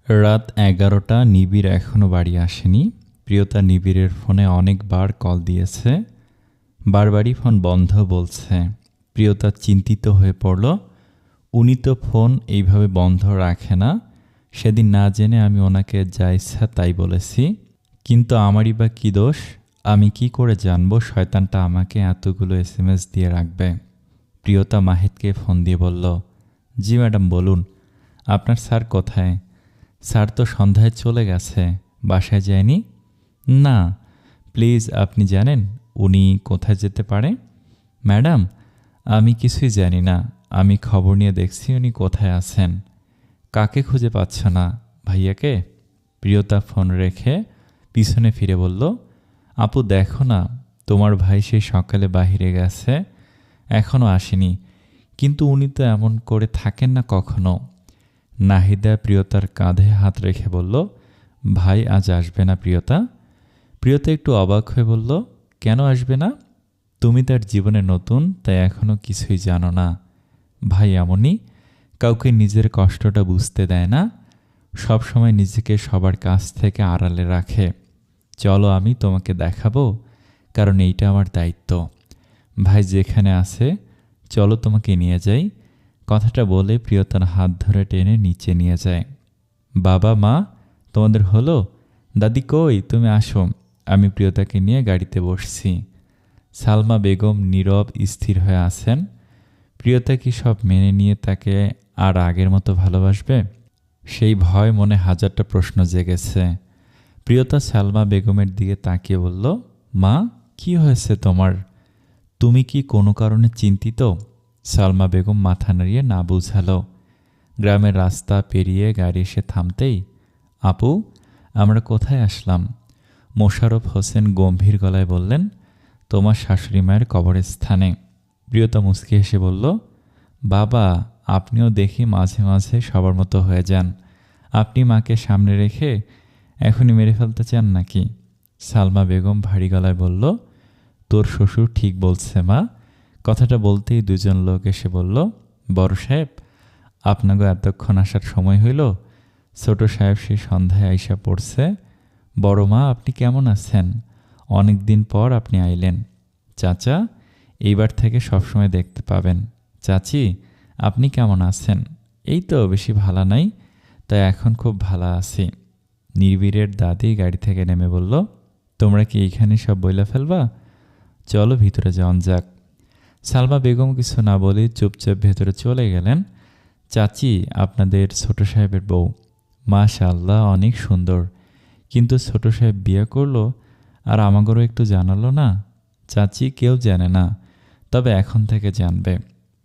রাত ১১টা। নিবিড় এখনও বাড়ি আসেনি। প্রিয়তা নিবিড়ের ফোনে অনেকবার কল দিয়েছে, বারবারই ফোন বন্ধ বলছে। প্রিয়তা চিন্তিত হয়ে পড়ল। উনি তো ফোন এইভাবে বন্ধ রাখে না। সেদিন না জেনে আমি ওনাকে যা ইচ্ছা তাই বলেছি, কিন্তু আমারই বা কী দোষ? আমি কি করে জানবো শয়তানটা আমাকে এতগুলো SMS দিয়ে রাখবে? প্রিয়তা মাহিদকে ফোন দিয়ে বলল, জি ম্যাডাম বলুন। আপনার স্যার কোথায়? স্যার তো সন্ধ্যায় চলে গেছে, বাসায় যায়নি। না, প্লিজ আপনি জানেন উনি কোথায় যেতে পারে? ম্যাডাম, আমি কিছুই জানি না। আমি খবর নিয়ে দেখছি উনি কোথায় আছেন। কাকে খুঁজে পাচ্ছ না? ভাইয়াকে? প্রিয়তা ফোন রেখে পিছনে ফিরে বলল, আপু দেখো না, তোমার ভাই সেই সকালে বাহিরে গেছে, এখনও আসেনি। কিন্তু উনি তো এমন করে থাকেন না কখনো। নাহিদা প্রিয়তার কাঁধে হাত রেখে বলল, ভাই আজ আসবে না প্রিয়তা? প্রিয়তা একটু অবাক হয়ে বলল, কেন আসবে না? তুমি তার জীবনে নতুন, তাই এখনও কিছুই জানো না। ভাই এমনই, কাউকে নিজের কষ্টটা বুঝতে দেয় না, সব সময় নিজেকে সবার কাছ থেকে আড়ালে রাখে। চলো আমি তোমাকে দেখাবো, কারণ এইটা আমার দায়িত্ব। ভাই যেখানে আছে চলো তোমাকে নিয়ে যাই। কথাটা বলে প্রিয়তার হাত ধরে টেনে নিচে নিয়ে যায়। বাবা মা তোমাদের হলো? দাদি কই, তুমি আসো। আমি প্রিয়তাকে নিয়ে গাড়িতে বসছি। সালমা বেগম নীরব স্থির হয়ে আছেন। প্রিয়তা কি সব মেনে নিয়ে তাকে আর আগের মতো ভালোবাসবে? সেই ভয় মনে হাজারটা প্রশ্ন জেগেছে। প্রিয়তা সালমা বেগমের দিকে তাকিয়ে বলল, মা কি হয়েছে তোমার? তুমি কি কোনো কারণে চিন্তিত? সালমা বেগম মাথা নাড়িয়ে না বুঝালো। গ্রামের রাস্তা পেরিয়ে গাড়ি এসে থামতেই, আপু আমরা কোথায় আসলাম? মোশাররফ হোসেন গম্ভীর গলায় বললেন, তোমার শাশুড়ি মায়ের কবরস্থানে। প্রিয়তা মুচকি হেসে বলল, বাবা আপনিও দেখি মাঝে মাঝে সবার মতো হয়ে যান। আপনি মাকে সামনে রেখে এখনই মেরে ফেলতে চান নাকি? সালমা বেগম ভারী গলায় বলল, তোর শ্বশুর ঠিক বলছে মা। কথাটা বলতেই দুজন লোক এসে বলল, বড় সাহেব আপনাকে এতক্ষণ আসার সময় হইল? ছোট সাহেব সেই সন্ধ্যায় আইসা পড়ছে। বড় মা আপনি কেমন আছেন? অনেক দিন পর আপনি আইলেন। চাচা এইবার থেকে সবসময় দেখতে পাবেন। চাচি আপনি কেমন আছেন? এই তো বেশি ভালো নাই, তাই এখন খুব ভালো আছি। নির্বীরের দাদি গাড়ি থেকে নেমে বলল, তোমরা কি এইখানে সব বইলা ফেলবা? চলো ভিতরে যাওয়ান যাক। সালমা বেগম কিছু না বলে চুপচাপ ভেতরে চলে গেলেন। চাচি আপনাদের ছোট সাহেবের বউ। মাশাআল্লাহ অনেক সুন্দর, কিন্তু ছোট সাহেব বিয়ে করলো আর আমাদেরও একটু জানালো না? চাচি কেউ জানে না, তবে এখন থেকে জানবে।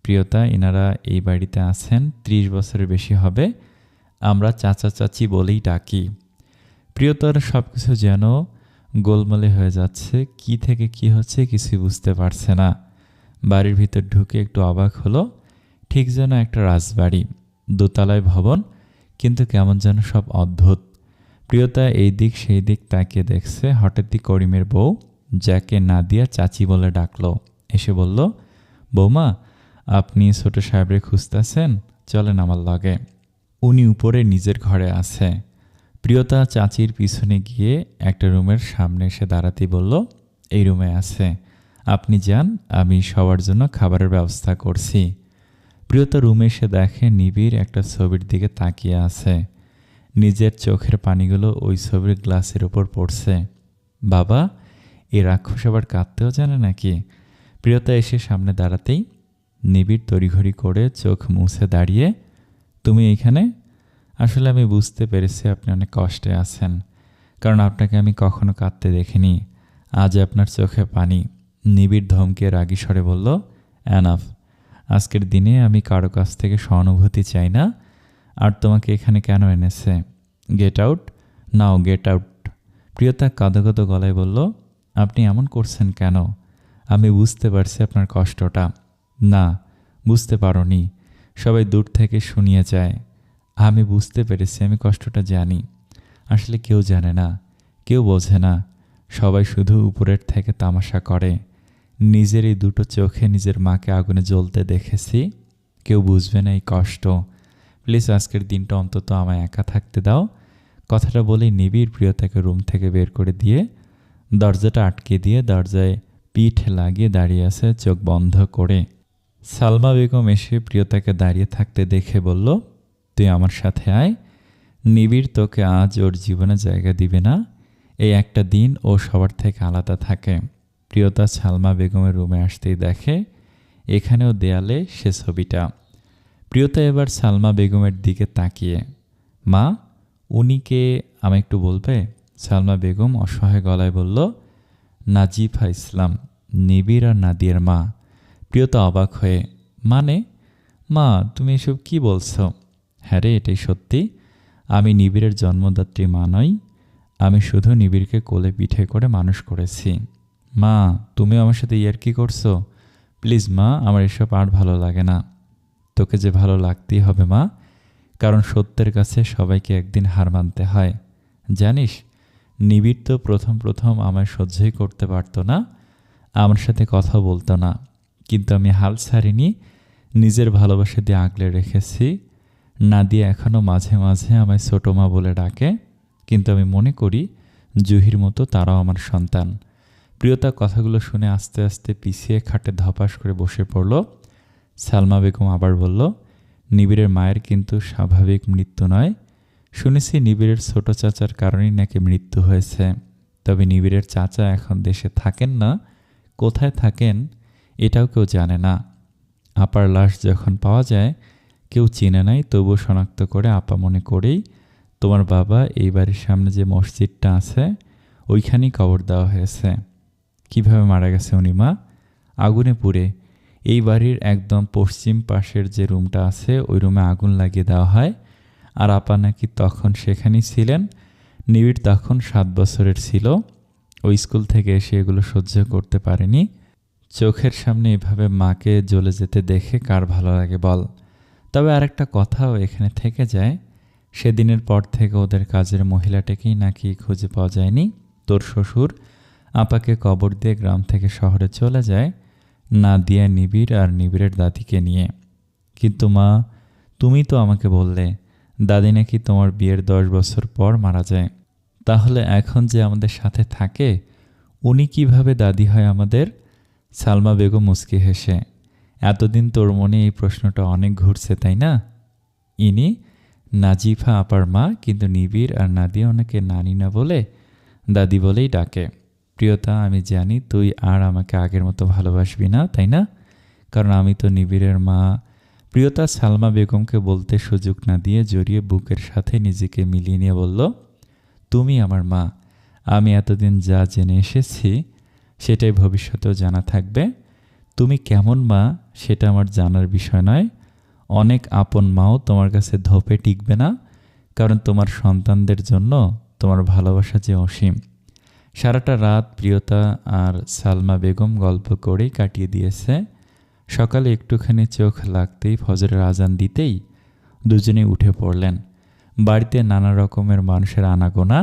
প্রিয়তা এনারা এই বাড়িতে আছেন 30 বছরের বেশি হবে। আমরা চাচা চাচি বলেই ডাকি। প্রিয়তার সব কিছু যেন গোলমালে হয়ে যাচ্ছে, কি থেকে কি হচ্ছে কিছুই বুঝতে পারছে না। বাড়ির ভিতর ঢুকে একটু অবাক হলো, ঠিক যেন একটা রাজবাড়ি, দোতলায় ভবন, কিন্তু কেমন যেন সব অদ্ভুত। প্রিয়তা এই দিক সেই দিক তাকিয়ে দেখছে। হঠাৎই করিমের বউ, যাকে নাদিয়া চাচি বলে ডাকলো, এসে বলল, বৌমা আপনি ছোট সাহেবরে খুঁজতেছেন, চলেন আমার লগে, উনি উপরে নিজের ঘরে আছে। প্রিয়তা চাচির পিছনে গিয়ে একটা রুমের সামনে এসে দাঁড়াতেই বলল, এই রুমে আছে, আপনি যান, আমি সবার জন্য খাবারের ব্যবস্থা করছি। প্রিয়তা রুমে এসে দেখে নিবিড় একটা ছবির দিকে তাকিয়ে আছে। নিজের চোখের পানিগুলো ওই ছবির গ্লাসের উপর পড়ছে। বাবা এই রাক্ষস আবার কাঁদতেও জানে নাকি? প্রিয়তা এসে সামনে দাঁড়াতেই নিবিড় তড়িঘড়ি করে চোখ মুছে দাঁড়িয়ে, তুমি এইখানে? আসলে আমি বুঝতে পেরেছি আপনি অনেক কষ্টে আছেন, কারণ আপনাকে আমি কখনো কাঁদতে দেখিনি। আজ আপনার চোখে পানি। নিবিড় ধমকে রাগী স্বরে বলল, এনাফ, আজকের দিনে আমি কারো কাছ থেকে সহানুভূতি চাই না। আর তোমাকে এখানে কেন এনেছে? গেট আউট নাও, গেট আউট। প্রিয়তা কাঁদো কাঁদো গলায় বলল, আপনি এমন করছেন কেন? আমি বুঝতে পারছি আপনার কষ্টটা। না, বুঝতে পারোনি, সবাই দূর থেকে শুনিয়ে যায়। আমি বুঝতে পেরেছি, আমি কষ্টটা জানি। আসলে কেউ জানে না, কেউ বোঝে না, সবাই শুধু উপরের থেকে তামাশা করে। নিজের এই দুটো চোখে নিজের মাকে আগুনে জ্বলতে দেখেছি, কেউ বুঝবে না এই কষ্ট। প্লিজ আজকের দিনটা অন্তত আমায় একা থাকতে দাও। কথাটা বলেই নিবিড় প্রিয়তাকে রুম থেকে বের করে দিয়ে দরজাটা আটকে দিয়ে দরজায় পিঠ লাগিয়ে দাঁড়িয়ে আছে চোখ বন্ধ করে। সালমা বেগম এসে প্রিয়তাকে দাঁড়িয়ে থাকতে দেখে বলল, তুই আমার সাথে আয়। নিবিড় তোকে আজ ওর জীবনে জায়গা দিবে না। এই একটা দিন ও সবার থেকে আলাদা থাকে। প্রিয়তা সালমা বেগমের রুমে আসতেই দেখে এখানেও দেয়ালে সে ছবিটা। প্রিয়তা এবার সালমা বেগমের দিকে তাকিয়ে, মা, উনি কে আমায় একটু বলবে? সালমা বেগম অসহায় গলায় বলল, নাজিফা ইসলাম, নিবিড় আর নাদিয়ার মা। প্রিয়তা অবাক হয়ে, মানে? মা, তুমি এসব কি বলছো? হ্যাঁ রে, এটাই সত্যি। আমি নিবিড়ের জন্মদাত্রী মা নই। আমি শুধু নিবিড়কে কোলে পিঠে করে মানুষ করেছি। মা, তুমিও আমার সাথে ইয়ার্কি করছো? প্লিজ মা, আমার এসব আর ভালো লাগে না। তোকে যে ভালো লাগতেই হবে মা, কারণ সত্যের কাছে সবাইকে একদিন হার মানতে হয়। জানিস, নিবিড় তো প্রথম আমায় সহ্যই করতে পারতো না, আমার সাথে কথা বলতো না, কিন্তু আমি হাল ছাড়িনি, নিজের ভালোবাসা দিয়ে আগলে রেখেছি। নাদিয়া এখনও মাঝে মাঝে আমায় ছোট মা বলে ডাকে, কিন্তু আমি মনে করি জুহির মতো তারাও আমার সন্তান। প্রিয়তা কথাগুলো শুনে আস্তে আস্তে পিছিয়ে খাটে ধপাস করে বসে পড়ল। সালমা বেগম আবার বলল, নিবিড়ের মায়ের কিন্তু স্বাভাবিক মৃত্যু নয়। শুনেছি নিবিড়ের ছোট চাচার কারণেই নাকি মৃত্যু হয়েছে। তবে নিবিড়ের চাচা এখন দেশে থাকেন না, কোথায় থাকেন এটাও কেউ জানে না। আপার লাশ যখন পাওয়া যায় কেউ চিনে নাই, তবুও শনাক্ত করে আপা মনে করেই তোমার বাবা এই বাড়ির সামনে যে মসজিদটা আছে ওইখানেই কবর দেওয়া হয়েছে। কিভাবে মারা গেছে উনি মা? আগুনে পুড়ে। এই বাড়ির একদম পশ্চিম পাশের যে রুমটা আছে ওই রুমে আগুন লাগিয়ে দেওয়া হয়। আর আপা নাকি তখন সেখানেই ছিলেন। নিবিড় তখন 7 বছরের ছিল। ওই স্কুল থেকে এসে এগুলো সহ্য করতে পারেনি। চোখের সামনে এভাবে মাকে জ্বলে যেতে দেখে কার ভালো লাগে বল? তবে আরেকটা কথাও এখানে থেকে যায়, সেদিনের পর থেকে ওদের কাজের মহিলাটাকেই নাকি খুঁজে পাওয়া যায়নি। তোর শ্বশুর আপাকে কবর দিয়ে গ্রাম থেকে শহরে চলে যায়, নাদিয়া, নিবিড় আর নিবিড়ের দাদিকে নিয়ে। কিন্তু মা, তুমি তো আমাকে বললে দাদি নাকি তোমার বিয়ের 10 বছর পর মারা যায়। তাহলে এখন যে আমাদের সাথে থাকে উনি কিভাবে দাদি হয় আমাদের? সালমা বেগম মুচকি হেসে, এতদিন তোর মনে এই প্রশ্নটা অনেক ঘুরছে তাই না? ইনি নাজিফা আপার মা, কিন্তু নিবিড় আর নাদিয়া ওনাকে নানি না বলে দাদি বলেই ডাকে। প্রিয়তা, আমি জানি তুই আর আমাকে আগের মতো ভালোবাসবি না, তাই না? কারণ আমি তো নিবিড়ের মা। প্রিয়তা সালমা বেগমকে বলতে সুযোগ না দিয়ে জড়িয়ে বুকের সাথে নিজেকে মিলিয়ে নিয়ে বলল, তুমি আমার মা। আমি এতদিন যা জেনে এসেছি সেটাই ভবিষ্যতেও জানা থাকবে। তুমি কেমন মা সেটা আমার জানার বিষয় নয়। অনেক আপন মাও তোমার কাছে ধোপে টিকবে না, কারণ তোমার সন্তানদের জন্য তোমার ভালোবাসা যে অসীম। সারাটা রাত প্রিয়তা আর সালমা বেগম গল্প করেই কাটিয়ে দিয়েছে। সকালে একটুখানি চোখ লাগতেই ফজরের আজান দিতেই দুজনেই উঠে পড়লেন। বাড়িতে নানা রকমের মানুষের আনাগোনা।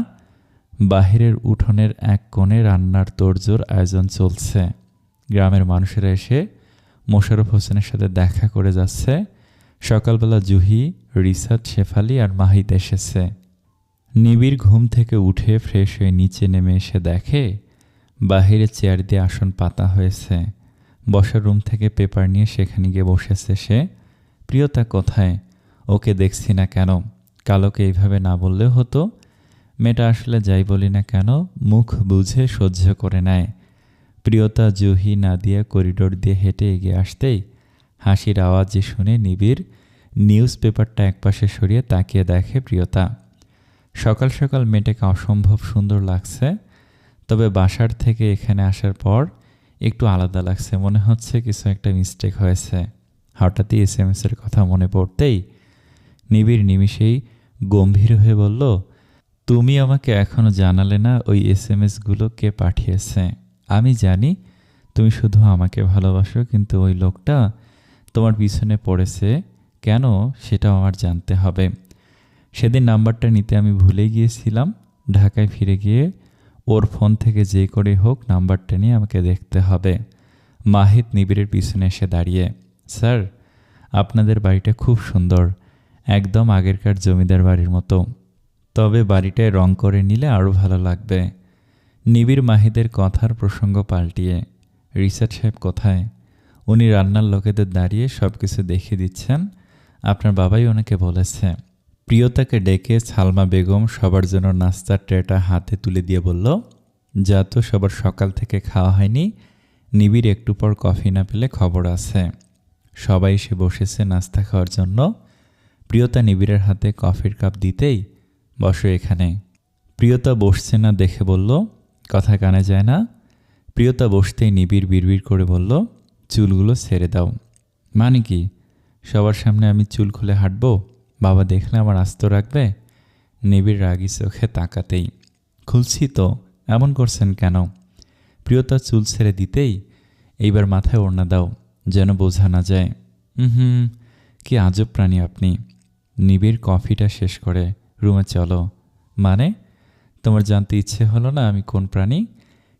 বাহিরের উঠোনের এক কোণে রান্নার তোড়জোড় আয়োজন চলছে। গ্রামের মানুষেরা এসে মোশাররফ হোসেনের সাথে দেখা করে যাচ্ছে। সকালবেলা জুহি, রিসাত, শেফালি আর মাহিদ এসেছে। নিবিড় ঘুম থেকে উঠে ফ্রেশ হয়ে নিচে নেমে এসে দেখে বাহিরে চেয়ার দিয়ে আসন পাতা হয়েছে। বসার রুম থেকে পেপার নিয়ে সেখানে গিয়ে বসেছে সে। প্রিয়তা কোথায়? ওকে দেখছি না কেন? কালোকে এইভাবে না বললেও হতো। মেয়েটা আসলে যাই বলি না কেন মুখ বুঝে সহ্য করে নেয়। প্রিয়তা, জুহি, নাদিয়া করিডোর দিয়ে হেঁটে এগিয়ে আসতেই হাসির আওয়াজে শুনে নিবিড় নিউজ পেপারটা একপাশে সরিয়ে তাকিয়ে দেখে প্রিয়তা। সকাল সকাল মেয়েটাকে অসম্ভব সুন্দর লাগছে, তবে বাসার থেকে এখানে আসার পর একটু আলাদা লাগছে। মনে হচ্ছে কিছু একটা মিস্টেক হয়েছে। হঠাৎই SMS-এর কথা মনে পড়তেই নিবিড় নিমিষেই গম্ভীর হয়ে বলল, তুমি আমাকে এখনো জানালে না ওই SMS-গুলো কে পাঠিয়েছে? আমি জানি তুমি শুধু আমাকে ভালোবাসো, কিন্তু ওই লোকটা তোমার পিছনে পড়েছে কেন সেটাও আমার জানতে হবে। সেদিন নাম্বারটা নিতে আমি ভুলে গিয়েছিলাম। ঢাকায় ফিরে গিয়ে ওর ফোন থেকে যে করে হোক নাম্বারটা নিয়ে আমাকে দেখতে হবে। মাহিদ নিবিড়ের পিছনে এসে দাঁড়িয়ে, স্যার, আপনাদের বাড়িটা খুব সুন্দর। একদম আগেরকার জমিদার বাড়ির মতো। তবে বাড়িটায় রং করে নিলে আরও ভালো লাগবে। নিবিড় মাহিদের কথার প্রসঙ্গ পাল্টিয়ে, রিসাত সাহেব কোথায়? উনি রান্নার লোকেদের দাঁড়িয়ে সব কিছু দেখিয়ে দিচ্ছেন। আপনার বাবাই ওনাকে বলেছে। প্রিয়তাকে ডেকে সালমা বেগম সবার জন্য নাস্তার ট্রেটা হাতে তুলে দিয়ে বলল, যা তো সবার সকাল থেকে খাওয়া হয়নি, নিবিড় একটু পর কফি না পেলে খবর আছে। সবাই এসে বসেছে নাস্তা খাওয়ার জন্য। প্রিয়তা নিবিড়ের হাতে কফির কাপ দিতেই, বসো এখানে। প্রিয়তা বসছে না দেখে বলল, কথা কানে যায় না। প্রিয়তা বসতেই নিবিড় বিড়বিড় করে বলল, চুলগুলো ছেড়ে দাও। মানে কি? সবার সামনে আমি চুল খুলে হাঁটবো? বাবা দেখলে আমার আস্ত রাখবে? নিবিড় রাগি চোখে তাকাতেই, খুলছি তো, এমন করছেন কেন? প্রিয়তা চুল ছেড়ে দিতেই, এইবার মাথায় ওড়না দাও, যেন বোঝা না যায়। হুম, কি আজব প্রাণী আপনি। নিবিড় কফিটা শেষ করে, রুমে চলো। মানে? তোমার জানতে ইচ্ছে হলো না আমি কোন প্রাণী?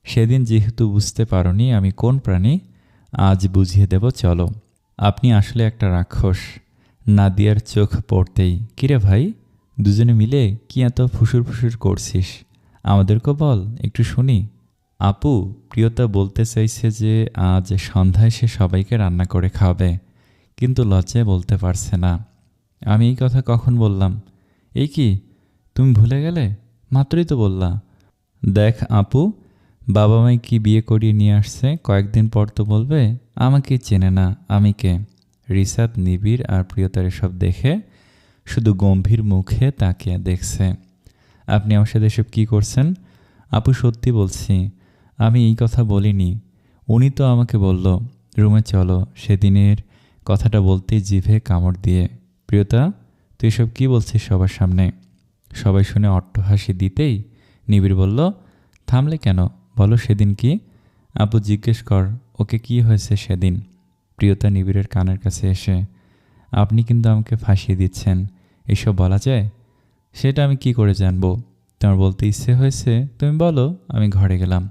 সেদিন যেহেতু বুঝতে পারোনি আমি কোন প্রাণী, আজ বুঝিয়ে দেব, চলো। আপনি আসলে একটা রাক্ষস। নাদিয়ার চোখ পড়তেই, কিরে ভাই, দুজনে মিলে কি এত ফুসুর ফুসুর করছিস? আমাদেরকে বল, একটু শুনি। আপু, প্রিয়তা বলতে চাইছে যে আজ সন্ধ্যায় সে সবাইকে রান্না করে খাওয়াবে, কিন্তু লজ্জায় বলতে পারছে না। আমি এই কথা কখন বললাম? এই কি, তুমি ভুলে গেলে? মাত্রই তো বললা। দেখ আপু, বাবা মাই কি বিয়ে করিয়ে নিয়ে আসছে, কয়েকদিন পর তো বলবে আমাকে চেনে না, আমি কে। রিসাত, নিবিড় আর প্রিয়তার এসব দেখে শুধু গম্ভীর মুখে তাকিয়ে দেখছে। আপনি আমার সাথে এসব কী করছেন? আপু সত্যি বলছি, আমি এই কথা বলিনি। উনি তো আমাকে বলল রুমে চলো, সেদিনের কথাটা বলতেই জিভে কামড় দিয়ে। প্রিয়তা, তুই এসব কী বলছিস সবার সামনে? সবাই শুনে অট্টহাসি দিতেই নিবিড় বলল, থামলে কেন, বলো সেদিন কি? আপু জিজ্ঞেস কর, ওকে কি হয়েছে সেদিন। প্রিয়তা নিবিড়ের কানের কাছে এসে, আপনি কিন্তু আমাকে ফাঁসিয়ে দিচ্ছেন, এসব বলা যায়? সেটা আমি কি করে জানবো? তোমার বলতে ইচ্ছে হয়েছে, তুমি বলো, আমি ঘরে গেলাম।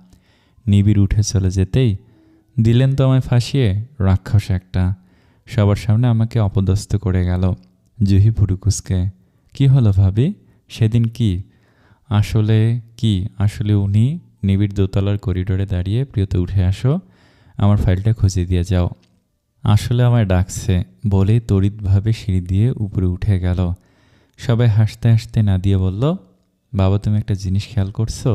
নিবিড় উঠে চলে যেতেই, দিলেন তো আমায় ফাঁসিয়ে, রাক্ষস একটা। সবার সামনে আমাকে অপদস্থ করে গেল। জুহি ফুটুকুসকে। কি হলো ভাবি, সেদিন কি? আসলে কি? আসলে উনি, নিবিড় দোতলার করিডোরে দাঁড়িয়ে, প্রিয়তা উঠে আসো, আমার ফাইলটা খুঁজে দিয়ে যাও। আসলে আমায় ডাকছে বলেই তড়িৎভাবে সিঁড়ি দিয়ে উপরে উঠে গেল। সবাই হাসতে হাসতে নাদিয়া বলল, বাবা তুমি একটা জিনিস খেয়াল করছো?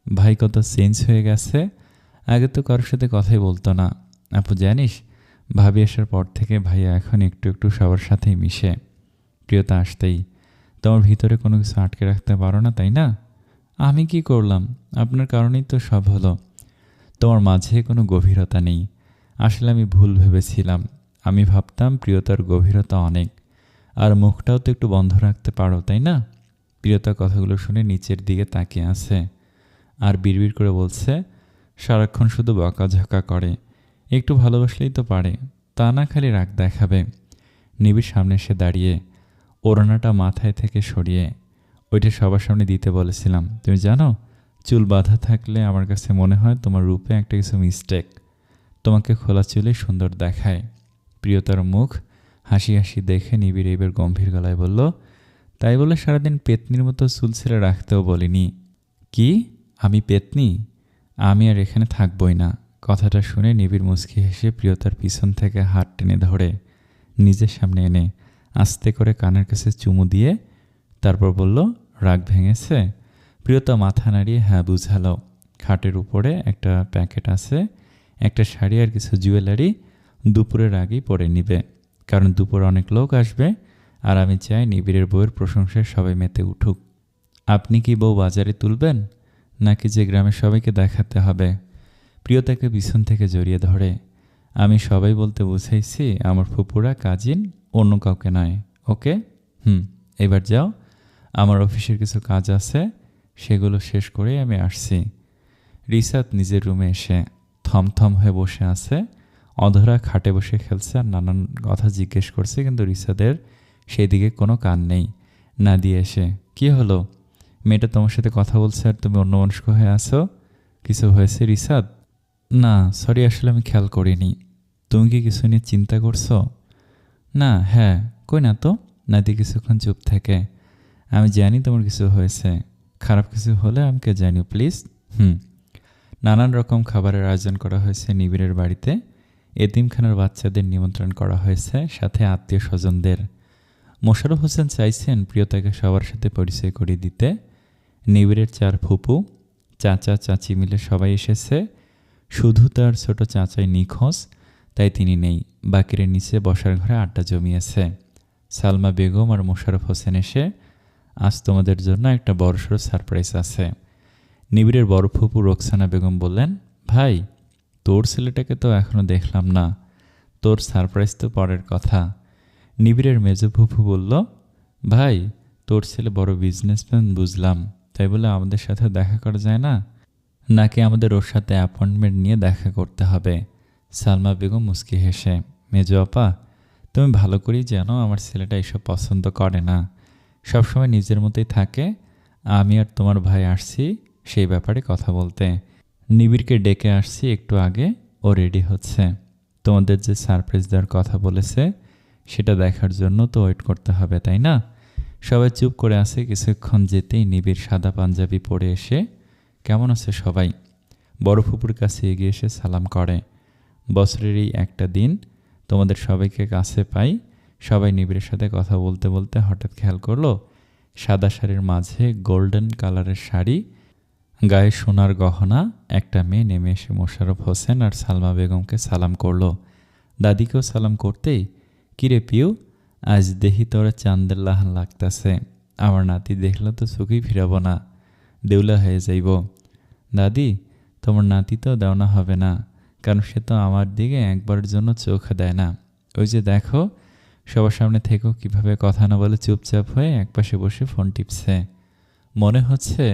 ভাই কত চেঞ্জ হয়ে গেছে, আগে তো কারোর সাথে কথাই বলতো না। আপু জানিস, ভাবি আসার পর থেকে ভাইয়া এখন একটু একটু সবার সাথেই মিশে। প্রিয়তা আসতেই, তোমার ভিতরে কোনো কিছু আটকে রাখতে পারো না, তাই না? আমি কি করলাম? আপনার কারণেই তো সব হলো। তোমার মাঝে কোনো গভীরতা নেই। আসলে আমি ভুল ভেবেছিলাম। আমি ভাবতাম প্রিয়তার গভীরতা অনেক, আর মুখটাও তো একটু বন্ধ রাখতে পারো, তাই না? প্রিয়তা কথাগুলো শুনে নিচের দিকে তাকিয়ে আছে আর বিড়বিড় করে বলছে, সারাক্ষণ শুধু বকাঝকা করে, একটু ভালোবাসলেই তো পারে, তা না খালি রাগ দেখাবে। নিবিড় সামনে এসে দাঁড়িয়ে, ওড়নাটা মাথায় থেকে সরিয়ে, ওইটা সবার সামনে দিতে বলেছিলাম। তুমি জানো, চুল বাঁধা থাকলে আমার কাছে মনে হয় তোমার রূপে একটা কিছু মিস্টেক, তোমাকে খোলা চুলে সুন্দর দেখায়। প্রিয়তার মুখ হাসি হাসি দেখে নিবিড় এবার গম্ভীর গলায় বলল, তাই বলে সারাদিন পেতনির মতো চুল ছেড়ে রাখতেও বলিনি। কি? আমি পেতনি? আমি আর এখানে থাকবই না। কথাটা শুনে নিবিড় মুচকি হেসে প্রিয়তার পিছন থেকে হাত টেনে ধরে নিজের সামনে এনে আস্তে করে কানের কাছে চুমু দিয়ে তারপর বলল, রাগ ভেঙেছে? প্রিয়তা মাথা নাড়িয়ে হ্যাঁ বুঝালো। খাটের উপরে একটা প্যাকেট আছে, একটা শাড়ি আর কিছু জুয়েলারি দুপুরের আগেই পরে নিবে, কারণ দুপুরে অনেক লোক আসবে আর আমি চাই নিবিড়ের বউয়ের প্রশংসায় সবাই মেতে উঠুক। আপনি কি বউ বাজারে তুলবেন, নাকি যে গ্রামের সবাইকে দেখাতে হবে? প্রিয়তাকে পিছন থেকে জড়িয়ে ধরে, আমি সবাই বলতে বুঝাইছি আমার ফুপুরা, কাজিন, অন্য কাউকে নয়। ওকে? এবার যাও, আমার অফিসের কিছু কাজ আছে, সেগুলো শেষ করে আমি আসছি। রিসাত নিজের রুমে এসে থমথম হয়ে বসে আছে। অধরা খাটে বসে খেলছে আর নানান কথা জিজ্ঞেস করছে, কিন্তু রিসাদের সেই দিকে কোনো কান নেই। নাদিয়া এসে, কি হলো? মেয়েটা তোমার সাথে কথা বলছে আর তুমি অন্যমনস্ক হয়ে আছো, কিছু হয়েছে রিসাত? না সরি, আসলে আমি খেয়াল করিনি। তুমি কি কিছু নিয়ে চিন্তা করছো? না, হ্যাঁ কই না তো। নাতি কিছুক্ষণ চুপ থাকে। আমি জানি তোমার কিছু হয়েছে, খারাপ কিছু হলে আমাকে জানিও প্লিজ। নানান রকম খাবারের আয়োজন করা হয়েছে নিবিড়ের বাড়িতে। এতিমখানার বাচ্চাদের নিমন্ত্রণ করা হয়েছে, সাথে আত্মীয় স্বজনদের। মোশাররফ হোসেন চাইছেন প্রিয়তাকে সবার সাথে পরিচয় করিয়ে দিতে। নিবিড়ের 4 ফুপু, চাচা চাচি মিলে সবাই এসেছে। শুধু তার ছোট চাচাই নিখোঁজ, তাই তিনি নেই। বাকিরে নিচে বসার ঘরে আড্ডা জমিয়েছে। সালমা বেগম আর মোশাররফ হোসেন এসে, আজ তোমাদের জন্য একটা বড়সড় সারপ্রাইজ আছে। নিবিড়ের বড় ফুপু রোকসানা বেগম বললেন, ভাই তোর ছেলেটাকে তো এখনো দেখলাম না, তোর সারপ্রাইজ তো পরের কথা। নিবিড়ের মেজ ফুপু বলল, ভাই তোর ছেলে বড় বিজনেসম্যান বুঝলাম, তাই বলে আমাদের সাথে দেখা করা যায় না, নাকি আমাদের ওর সাথে অ্যাপয়েন্টমেন্ট নিয়ে দেখা করতে হবে? সালমা বেগম মুচকি হেসে, মেজো আপা তুমি ভালো করেই জানো আমার ছেলেটা এসব পছন্দ করে না, সবসময় নিজের মতোই থাকে। আমি আর তোমার ভাই আসছি সেই ব্যাপারে কথা বলতে। নিবিড়কে ডেকে আসছি একটু আগে, ও রেডি হচ্ছে। তোমাদের যে সারপ্রাইজ দেওয়ার কথা বলেছে সেটা দেখার জন্য তো ওয়েট করতে হবে, তাই না? সবাই চুপ করে আছে। কিছুক্ষণ যেতেই নিবিড় সাদা পাঞ্জাবি পরে এসে, কেমন আছে সবাই? বড় ফুপুর কাছে এগিয়ে এসে সালাম করে। বছরের এই একটা দিন তোমাদের সবাইকে কাছে পাই। সবাই নিবিড়ের সাথে কথা বলতে বলতে হঠাৎ খেয়াল করলো সাদা শাড়ির মাঝে গোল্ডেন কালারের শাড়ি, গায়ে সোনার গহনা একটা মেয়ে নেমে এসে মোশাররফ হোসেন আর সালমা বেগমকে সালাম করলো। দাদিকেও সালাম করতেই, কিরে পিউ, আজ দেখি তোরা চাঁদের লাহান লাগতাছে। আমার নাতি দেখলে তো চোখেই ফিরাবো না, দেউলা হয়ে যাইব। দাদি তোমার নাতি তো দেওনা হবে না, কারণ সে তো আমার দিকে একবারের জন্য চোখ দেয় না। ওই যে দেখো সবার সামনে থেকেও কিভাবে কথা না বলে চুপচাপ হয়ে একপাশে বসে ফোন টিপছে। মনে হচ্ছে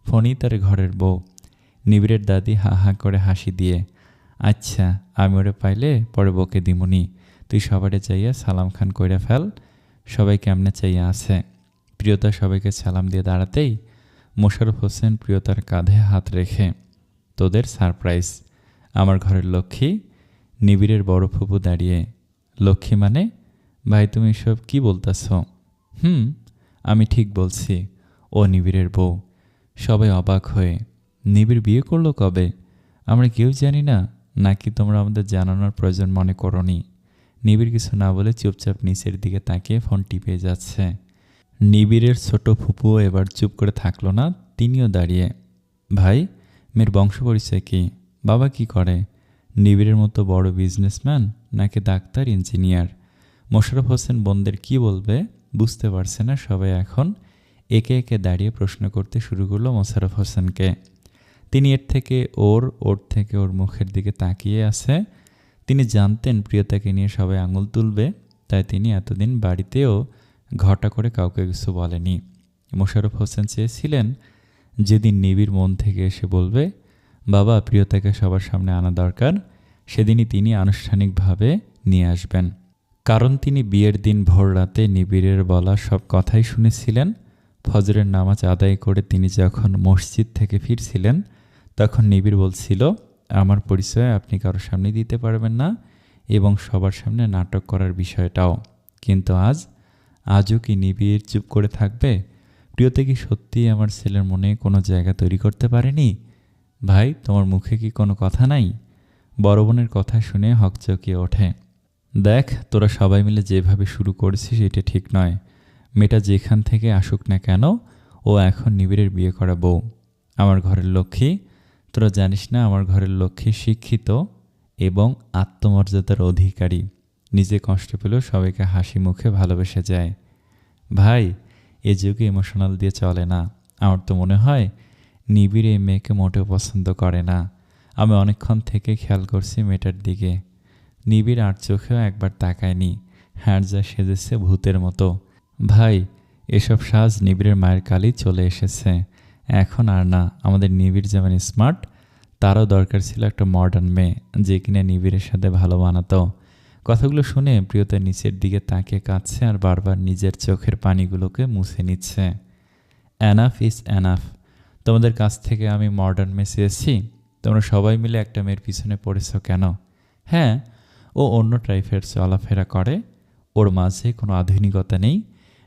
ফোনই তার ঘরের বউ। নিবিড়ের দাদি হা হা করে হাসি দিয়ে, আচ্ছা আমি ওরে পাইলে পরে বকে দিমুনি, তুই সবারে চাইয়া সালাম খান কইরা ফেল। সবাই কেমনে চাইয়া আছে। প্রিয়তা সবাইকে সালাম দিয়ে দাঁড়াতেই মোশাররফ হোসেন প্রিয়তার কাঁধে হাত রেখে, তোদের সারপ্রাইজ, আমার ঘরের লক্ষ্মী। নিবিড়ের বড় ফুপু দাঁড়িয়ে, লক্ষ্মী মানে? ভাই তুমি সব কি বলতেছ? আমি ঠিক বলছি, ও নিবিড়ের বউ। সবাই অবাক হয়ে, নিবিড় বিয়ে করলো কবে? আমরা কেউ জানি না, নাকি তোমরা আমাদের জানানোর প্রয়োজন মনে করনি? নিবিড় কিছু না বলে চুপচাপ নিচের দিকে তাকিয়ে ফোন টিপে যাচ্ছে। নিবিড়ের ছোট ফুপুও এবার চুপ করে থাকলো না, তিনিও দাঁড়িয়ে, ভাই মেয়ের বংশ পরিচয় কি? বাবা কি করে? নিবিড়ের মতো বড় বিজনেসম্যান নাকি ডাক্তার, ইঞ্জিনিয়ার? মোশাররফ হোসেন বোনদের কি বলবে বুঝতে পারছে না। সবাই এখন একে একে দাঁড়িয়ে প্রশ্ন করতে শুরু করলো মোশাররফ হোসেনকে। তিনি এর থেকে ওর থেকে ওর মুখের দিকে তাকিয়ে আছে। তিনি জানতেন প্রিয়তাকে নিয়ে সবাই আঙুল তুলবে, তাই তিনি এতদিন বাড়িতেও ঘটা করে কাউকে কিছু বলেনি। মোশাররফ হোসেন চেয়েছিলেন যেদিন নিবিড় মন থেকে এসে বলবে বাবা প্রিয়তাকে সবার সামনে আনা দরকার, সেদিনই তিনি আনুষ্ঠানিকভাবে নিয়ে আসবেন। কারণ তিনি বিয়ের দিন ভোর রাতে নিবিড়ের বলা সব কথাই শুনেছিলেন। ফজরের নামাজ আদায় করে তিনি যখন মসজিদ থেকে ফিরছিলেন তখন নিবিড় বলছিল, আমার পরিচয় আপনি কারোর সামনে দিতে পারবেন না, এবং সবার সামনে নাটক করার বিষয়টাও। কিন্তু আজও কি নিবিড় চুপ করে থাকবে? প্রিয়তা কি সত্যিই আমার ছেলের মনে কোনো জায়গা তৈরি করতে পারেনি? ভাই তোমার মুখে কি কোনো কথা নাই? বড় বোনের কথা শুনে হকচকিয়ে ওঠে। দেখ তোরা সবাই মিলে যেভাবে শুরু করেছিস এটা ঠিক নয়। মেয়েটা যেখান থেকে আসুক না কেন, ও এখন নিবিড়ের বিয়ে করা বউ, আমার ঘরের লক্ষ্মী। তোরা জানিস না আমার ঘরের লক্ষ্মী শিক্ষিত এবং আত্মমর্যাদার অধিকারী, নিজে কষ্ট পেলেও সবাইকে হাসি মুখে ভালোবেসে যায়। ভাই এ যুগে ইমোশনাল দিয়ে চলে না। আমার তো মনে হয় নিবিড় এই মেয়েকে মোটেও পছন্দ করে না। আমি অনেকক্ষণ থেকে খেয়াল করছি মেয়েটার দিকে। নিবিড় আর চোখেও একবার তাকায়নি, হ্যাঁ যা সেজেছে ভূতের মতো। ভাই এসব সাজ নিবিড়ের মায়ের কালই চলে এসেছে, এখন আর না। আমাদের নিবিড় যেমন স্মার্ট, তারও দরকার ছিল একটা মডার্ন মেয়ে যে কিনা নিবিড়ের সাথে ভালো বানাতো। কথাগুলো শুনে প্রিয়তা নিচের দিকে তাকিয়ে কাঁদছে আর বারবার নিজের চোখের পানিগুলোকে মুছে নিচ্ছে। Enough is enough. তোমাদের কাছ থেকে আমি মডার্ন মেয়ে চেয়েছি, তোমরা সবাই মিলে একটা মেয়ের পিছনে পড়েছ কেন? হ্যাঁ ও অন্য টাইপের চলাফেরা করে, ওর মাঝে কোনো আধুনিকতা নেই,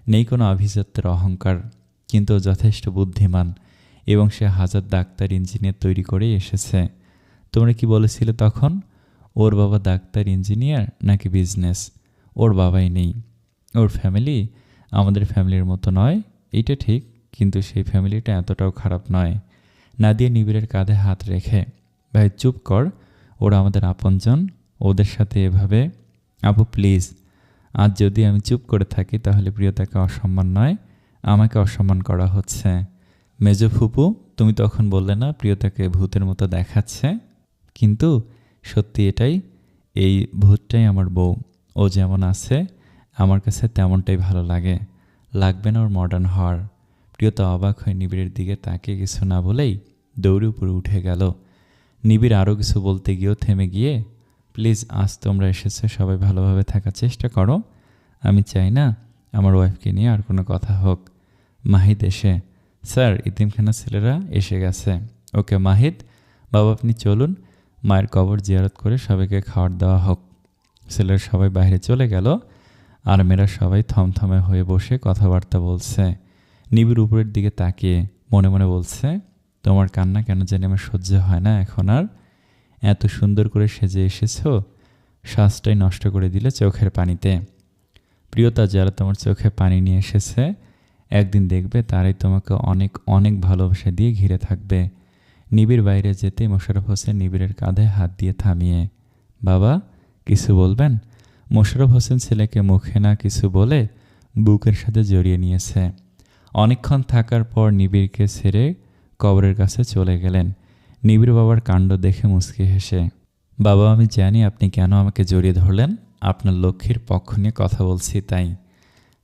নেই কোনো আভিজাত্যের অহংকার, কিন্তু ও যথেষ্ট বুদ্ধিমান এবং সে হাজার ডাক্তার ইঞ্জিনিয়ার তৈরি করেই এসেছে। তোমরা কি বলেছিলে তখন? ওর বাবা ডাক্তার ইঞ্জিনিয়ার নাকি বিজনেস? ওর বাবাই নেই। ওর ফ্যামিলি আমাদের ফ্যামিলির মতো নয়, এইটা ঠিক, কিন্তু সেই ফ্যামিলিটা এতটাও খারাপ নয়। নাদিয়া নিবিড়ের কাঁধে হাত রেখে, ভাই চুপ কর, ওরা আমাদের আপনজন, ওদের সাথে এভাবে। আপু প্লিজ, আজ যদি আমি চুপ করে থাকি তাহলে প্রিয়তাকে অসম্মান নয়, আমাকে অসম্মান করা হচ্ছে। মেজো ফুপু, তুমি তখন বললে না প্রিয়তাকে ভূতের মতো দেখাচ্ছে? কিন্তু সত্যি এটাই, এই ভূতটাই আমার বউ। ও যেমন আছে আমার কাছে তেমনটাই ভালো লাগে, লাগবে না ওর মডার্ন হওয়ার। প্রিয়তা অবাক হয়ে নিবিড়ের দিকে তাকিয়ে কিছু না বলেই দৌড়ে উপরে উঠে গেল। নিবিড় আরও কিছু বলতে গিয়েও থেমে গিয়ে, প্লিজ আজ তোমরা এসেছো, সবাই ভালোভাবে থাকার চেষ্টা করো। আমি চাই না আমার ওয়াইফকে নিয়ে আর কোনো কথা হোক। মাহিদ এসে, স্যার ইতিমখানা ছেলেরা এসে গেছে। ওকে মাহিদ, বাবা আপনি চলুন, মায়ের কবর জিয়ারত করে সবাইকে খাবার দেওয়া হোক। ছেলেরা সবাই বাইরে চলে গেল আর মেয়েরা সবাই থমথমে হয়ে বসে কথাবার্তা বলছে। নিবিড় উপরের দিকে তাকিয়ে মনে মনে বলছে, তোমার কান্না কেন জানি আমার সহ্য হয় না এখন আর। এত সুন্দর করে সেজে এসেছো, শ্বাসটাই নষ্ট করে দিলে চোখের পানিতে। প্রিয়তা যারা তোমার চোখে পানি নিয়ে এসেছে, একদিন দেখবে তারাই তোমাকে অনেক অনেক ভালোবাসা দিয়ে ঘিরে থাকবে। নিবিড় বাইরে যেতে মোশাররফ হোসেন নিবিড়ের কাঁধে হাত দিয়ে থামিয়ে, বাবা কিছু বলবেন? মোশাররফ হোসেন ছেলেকে মুখে না কিছু বলে বুকের সাথে জড়িয়ে নিয়েছে। অনেকক্ষণ থাকার পর নিবিড়কে ছেড়ে কবরের কাছে চলে গেলেন। নিবিড় বাবার কাণ্ড দেখে মুচকি হেসে, বাবা আমি জানি আপনি কেন আমাকে জড়িয়ে ধরলেন, আপনার লক্ষ্মীর পক্ষ নিয়ে কথা বলছি তাই।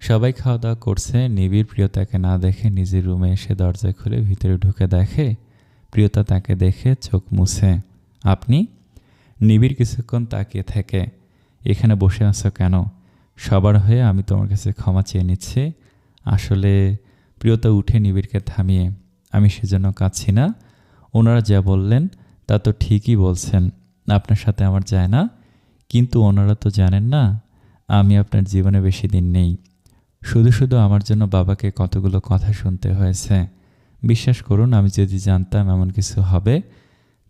সবাই খাওয়া দাওয়া করছে। নিবিড় প্রিয়তাকে না দেখে নিজের রুমে এসে দরজা খুলে ভিতরে ঢুকে দেখে প্রিয়তা তাকে দেখে চোখ মুছে। আপনি? নিবিড় কিছুক্ষণ তাকিয়ে থাকে, এখানে বসে আছো কেন? সবার হয়ে আমি তোমার কাছে ক্ষমা চেয়ে নিচ্ছি। আসলে প্রিয়তা উঠে নিবিড়কে থামিয়ে, আমি সেজন্য কাঁদছি না, ওনারা যা বললেন তা তো ঠিকই বলছেন, আপনার সাথে আমার যায় না, কিন্তু ওনারা তো জানেন না আমি আপনার জীবনে বেশি দিন নেই। শুধু শুধু আমার জন্য বাবাকে কতগুলো কথা শুনতে হয়েছে। বিশ্বাস করুন, আমি যদি জানতাম এমন কিছু হবে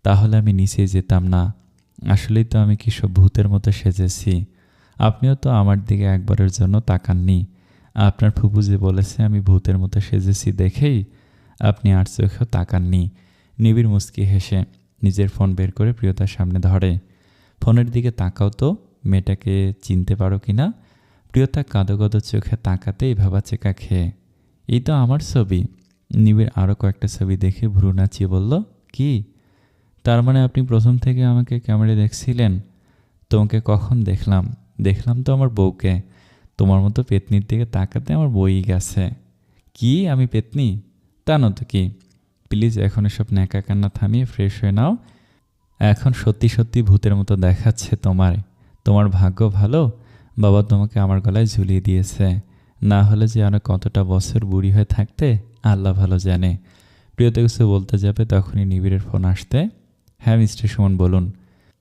তাহলে আমি নিচেই যেতাম না। আসলেই তো আমি কি সব ভূতের মতো সেজেছি। আপনিও তো আমার দিকে একবারের জন্য তাকাননি। আপনার ফুপু যে বলেছে আমি ভূতের মতো সেজেছি দেখেই আপনি আর চোখেও তাকাননি। নিবিড় মুচকি হেসে নিজের ফোন বের করে প্রিয়তার সামনে ধরে, ফোনের দিকে তাকাও তো, মেয়েটাকে চিনতে পারো কি না? প্রিয়তা কাঁদো কাঁদো চোখে তাকাতেই ভাবাচেকা খেয়ে, এই তো আমার ছবি। নিবিড় আরও কয়েকটা ছবি দেখে ভ্রু নাচিয়ে বলল, কি? তার মানে আপনি প্রথম থেকে আমাকে ক্যামেরায় দেখছিলেন? তোমাকে কখন দেখলাম? দেখলাম তো আমার বউকে। তোমার মতো পেতনির দিকে তাকাতে আমার বই গেছে। কি আমি পেতনি? তা নতো কি। প্লিজ এখন এসব ন্যাকা কান্না থামিয়ে ফ্রেশ হয়ে নাও। এখন সত্যি সত্যি ভূতের মতো দেখাচ্ছে তোমার। তোমার ভাগ্য ভালো, বাবা তোমাকে আমার গলায় ঝুলিয়ে দিয়েছে, না হলে যে আরো কতটা বছর বুড়ি হয়ে থাকতে আল্লাহ ভালো জানে। প্রিয়তা কিছু বলতে যাবে তখনই নিবিড়ের ফোন আসতে। হ্যাঁ মিস্টার সুমন বলুন।